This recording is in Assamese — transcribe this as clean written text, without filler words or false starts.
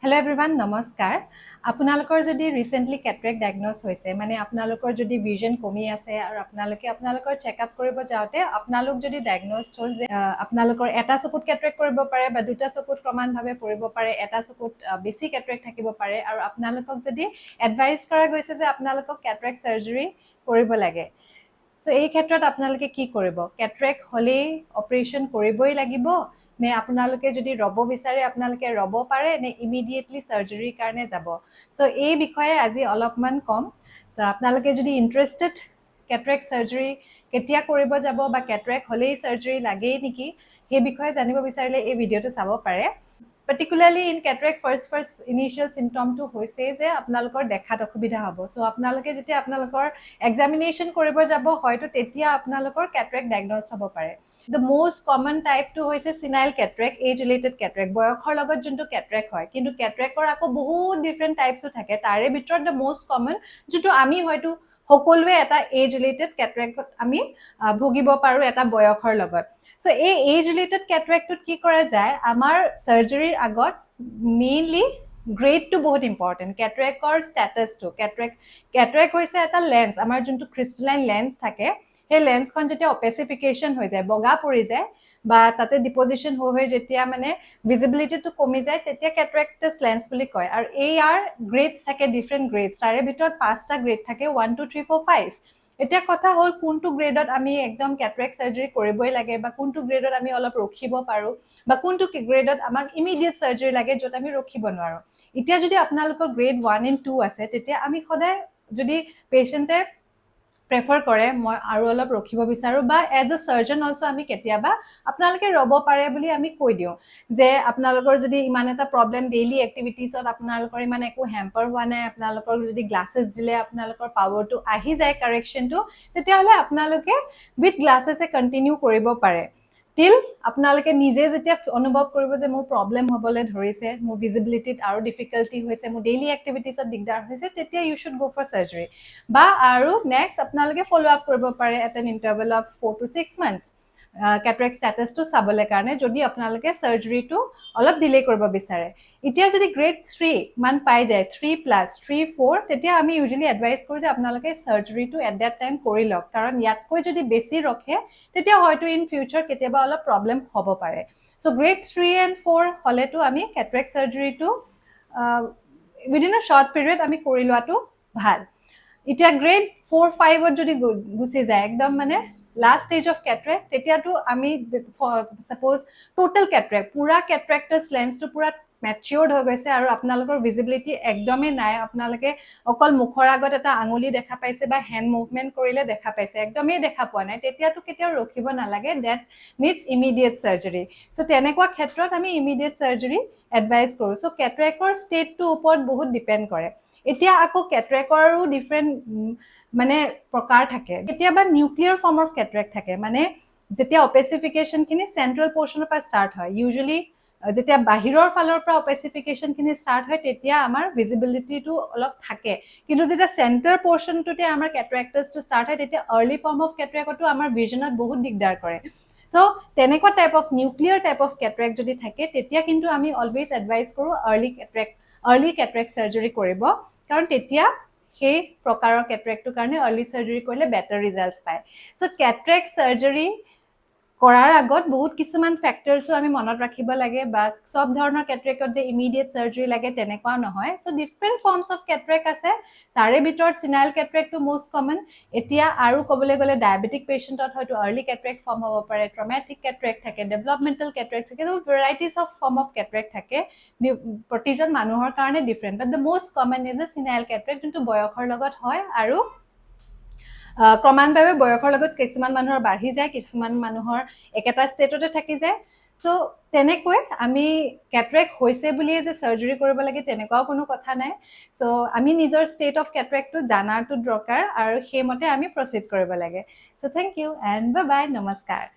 Hello everyone, namaskar. আপোনালোকৰ যদি ৰিসেন্টলি ক্যাটাৰেক্ট ডায়াগনোজ হৈছে মানে আপোনালোকৰ যদি ভিজন কমি আছে আৰু আপোনালোকৰ চেকআপ কৰিব যাওঁতে আপোনালোক যদি ডায়াগনোজ হ'ল যে আপোনালোকৰ এটা চকুত ক্যাটাৰেক্ট কৰিব পাৰে বা দুটা চকুত ক্ৰমান্বয়ে পৰিব পাৰে এটা চকুত বেছি ক্যাটাৰেক্ট থাকিব পাৰে আৰু আপোনালোকক যদি এডভাইস কৰা গৈছে যে আপোনালোকক ক্যাটাৰেক্ট সাৰ্জাৰী কৰিব লাগে সো এই ক্ষেত্ৰত আপোনালোকে কি কৰিব ক্যাটাৰেক্ট হলে অপাৰেশন কৰিবই লাগিব নে আপোনালোকে যদি ৰব বিচাৰে আপোনালোকে ৰব পাৰে নে ইমিডিয়েটলি সাৰ্জাৰীৰ কাৰণে যাব সো এই বিষয়ে আজি অলপমান কম সো আপোনালোকে যদি ইন্টাৰেষ্টেড ক্যাটাৰেক্ট সাৰ্জাৰী কেতিয়া কৰিব যাব বা ক্যাটাৰেক্ট হলেই সাৰ্জাৰী লাগেই নেকি সেই বিষয়ে জানিব বিচাৰিলে এই ভিডিওটো চাব পাৰে particularly in cataract first initial symptom to hoise je apnalokor dekhat okhubidha hobo so apnaloke jete apnalokor examination koribo jabo hoyto tetia apnalokor cataract diagnose hobo pare the most common type to hoise senile cataract age related cataract boyokhor logot junto cataract hoy kintu cataract or ako bahut different types o thake tare bitor the most common junto ami hoyto hokolwe eta age related cataract ami bhogibo paru eta boyokhor logot So, age related cataract কি কৰা যায় আমাৰ সাৰ্জাৰীৰ আগত মেইনলি গ্ৰেড টু বহুত ইম্পৰ্টেন্ট ক্যাটাৰেক্টৰ স্ট্যাটাস টু ক্যাটাৰেক্ট হৈছে এটা লেন্স আমাৰ যোনটো ক্ৰিষ্টেলাইন লেন্স থাকে সেই লেন্সখন যেতিয়া অপেসিফিকেশন হৈ যায় বগা পৰি যায় বা তাতে ডিপজিশন হৈ যেতিয়া মানে ভিজিবিলিটিটো কমি যায় তেতিয়া ক্যাটাৰেক্টাস লেন্স বুলি কয় আৰু AR গ্ৰেডছ থাকে ডিফাৰেন্ট গ্ৰেডছ তাৰে ভিতৰত পাঁচটা গ্ৰেড থাকে 1 2 3 4 5 এটা কথা হল কোনটো গ্ৰেডত আমি একদম ক্যাটাৰেক্ট সাৰ্জাৰী কৰিবই লাগে বা কোনটো গ্ৰেডত আমি অলপ ৰখিব পাৰো বা কোনটো গ্ৰেডত আমাক ইমিডিয়েট সাৰ্জাৰী লাগে যত আমি ৰখিব নোৱাৰো এতিয়া যদি আপোনালোকৰ গ্ৰেড 1 and 2 আছে তেতিয়া আমি সদায় যদি পেশেন্টে প্ৰেফাৰ কৰে মই আৰু অলপ ৰখিব বিচাৰো বা এজ আ সাৰ্জন অলসো আমি কেতিয়াবা আপোনালোকে ৰব পাৰে বুলি আমি কৈ দিও যে আপোনালোকৰ যদি ইমান এটা প্ৰবলেম ডেইলি এক্টিভিটিছত আপোনালোকৰ ইমান একো হ্যাম্পাৰ হোৱা নাই আপোনালোকৰ যদি গ্লাसेছ দিলে আপোনালোকৰ পাৱাৰটো আহি যায় কাৰেকচনটো তেতিয়া হলে আপোনালোকে উইথ গ্লাसेছে কন্টিনিউ কৰিব পাৰে টিল আপোনালোকে নিজে যেতিয়া অনুভৱ কৰিব যে মোৰ প্ৰবলেম হ'বলে ধৰিছে মোৰ ভিজিবিলিটিত আৰু ডিফিকাল্টি হৈছে মোৰ ডেইলি এক্টিভিটিছত দিগদাৰ হৈছে তেতিয়া ইউ শুড গো ফৰ সাৰ্জাৰী বা আৰু নেক্সট আপোনালোকে ফলো আপ কৰিব পাৰে at N interval of 4 to 6 months cataract স্ট্যাটাসটো চাবলে কাৰণে যদি আপোনালোকে সাৰ্জাৰীটো অলপ ডিলে কৰিব বিচাৰে এতিয়া যদি গ্ৰেড 3 মান পাই যায় 3+3 4 তেতিয়া আমি ইউজুয়ালি এডভাইস কৰো যে আপোনালোকে সাৰ্জাৰীটো এট দ্যাট টাইম কৰি লওক কাৰণ ইয়াতকৈ যদি বেছি ৰখে তেতিয়া হয়তো ইন ফিউচাৰ কেতিয়াবা অলপ প্ৰবলেম হ'ব পাৰে সো গ্ৰেড 3 and 4 হলেটো আমি cataract সাৰ্জাৰীটো within a short period আমি কৰি লোৱাটো ভাল এতিয়া গ্ৰেড 4 5 ত যদি গুছি যায় একদম মানে last stage of cataract তেতিয়াটো আমি suppose total cataract পুরা cataractus lens to পুরা matured হৈ গৈছে আৰু আপোনালোকৰ ভিজিবিলিটি একদমে নাই আপোনালোকে অকল মুখৰ আগত এটা আঙুলি দেখা পাইছে বা হ্যান্ড মুভমেন্ট কৰিলে দেখা পাইছে একদমে দেখা পোৱা নাই তেতিয়াটো কেতিয়াও ৰখিব নালাগে that needs immediate surgery so তেনেকুৱা ক্ষেত্ৰত আমি immediate surgery advise কৰো so cataractৰ state to ওপৰত বহুত ডিপেন্ড কৰে এতিয়া আকৌ ক্যাটাৰেক্টৰো ডিফাৰেন্ট মানে প্ৰকাৰ থাকে কেতিয়াবা নিউক্লিয়াৰ ফৰ্ম অফ ক্যাটাৰেক্ট থাকে মানে যেতিয়া অপেসিফিকেশন খিনি সেন্ট্ৰাল পোৰ্শনৰ পৰা স্টাৰ্ট হয় ইউজুয়ালি যেতিয়া বাহিৰৰ ফালৰ পৰা অপেসিফিকেশন খিনি স্টাৰ্ট হয় তেতিয়া আমাৰ ভিজিবিলিটিটো অলপ থাকে কিন্তু যেতিয়া সেন্টাৰ পোৰ্শনটোতে আমাৰ ক্যাটাৰেক্টাসটো স্টাৰ্ট হয় তেতিয়া আৰ্লি ফৰ্ম অফ ক্যাটাৰেক্টটো আমাৰ ভিজনত বহুত দিগদাৰ কৰে সো তেনেকুৱা type of nuclear type of cataract যদি থাকে তেতিয়া কিন্তু আমি অলৱেজ এডভাইস কৰো আৰ্লি ক্যাটাৰেক্ট সাৰ্জাৰী কৰিব কাৰণ তেতিয়া সেই প্ৰকাৰৰ ক্যাটাৰেক্টৰ কাৰণে আৰ্লি সাৰ্জাৰী কৰিলে বেটাৰ ৰিজাল্টস পায় সো ক্যাটাৰেক্ট সাৰ্জাৰী কৰাৰ আগত বহুত কিছুমান ফ্যাক্টৰসও আমি মনত ৰাখিব লাগে বা সব ধৰণৰ ক্যাটাৰেক্টত যে ইমিডিয়েট সাৰ্জাৰী লাগে তেনেকুৱা নহয় সো ডিফাৰেন্ট ফৰ্মস অফ ক্যাটাৰেক্ট আছে তাৰে ভিতৰত সিনাইল ক্যাটাৰেক্টটো মোস্ট কমন এতিয়া আৰু কবলে গলে ডায়াবেটিক পেশেন্টত হয়তো আৰ্লি ক্যাটাৰেক্ট ফৰ্ম হ'ব পাৰে ট্ৰমেটিক ক্যাটাৰেক্ট থাকে ডেভেলপমেন্টাল ক্যাটাৰেক্ট থাকে তো varieties of form of cataract থাকে প্ৰতিজন মানুহৰ কাৰণে different but the most common is a senile cataract যোনটো বয়সৰ লগত হয় আৰু ক্ৰমান্বয়ে বয়সৰ লগত কিছুমান মানুহৰ বাঢ়ি যায় কিছুমান মানুহৰ একেটা ষ্টেটতে থাকি যায় সো তেনেকৈ আমি ক্যাটাৰেক্ট হৈছে বুলিয়ে যে সাৰ্জাৰী কৰিব লাগে তেনেকুৱাও কোনো কথা নাই সো আমি নিজৰ ষ্টেট অফ ক্যাটাৰেক্টটো জানাটো দৰকাৰ আৰু সেইমতে আমি প্ৰসিড কৰিব লাগে so thank you and bye bye নমস্কাৰ